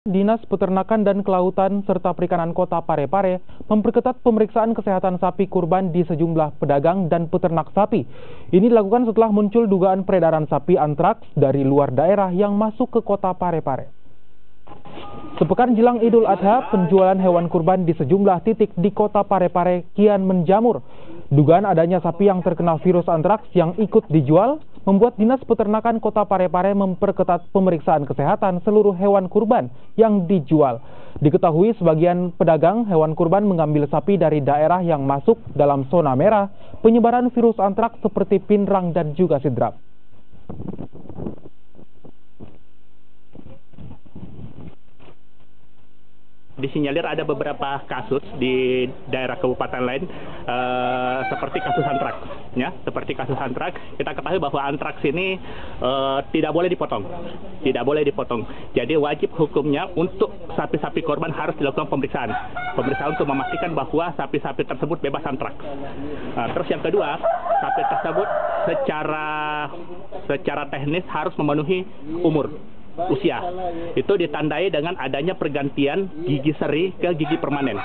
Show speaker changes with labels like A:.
A: Dinas Peternakan dan Kelautan serta Perikanan Kota Parepare memperketat pemeriksaan kesehatan sapi kurban di sejumlah pedagang dan peternak sapi. Ini dilakukan setelah muncul dugaan peredaran sapi antraks dari luar daerah yang masuk ke Kota Parepare. Sepekan jelang Idul Adha, penjualan hewan kurban di sejumlah titik di Kota Parepare kian menjamur. Dugaan adanya sapi yang terkena virus antraks yang ikut dijual membuat Dinas Peternakan Kota Parepare memperketat pemeriksaan kesehatan seluruh hewan kurban yang dijual. Diketahui sebagian pedagang hewan kurban mengambil sapi dari daerah yang masuk dalam zona merah penyebaran virus antraks seperti Pinrang dan juga Sidrap.
B: Disinyalir ada beberapa kasus di daerah kabupaten lain seperti kasus antraks, ya, seperti kasus antraks. Kita ketahui bahwa antraks ini tidak boleh dipotong, Jadi wajib hukumnya untuk sapi-sapi korban harus dilakukan pemeriksaan untuk memastikan bahwa sapi-sapi tersebut bebas antraks. Terus yang kedua, sapi tersebut secara teknis harus memenuhi usia. Itu ditandai dengan adanya pergantian gigi seri ke gigi permanen.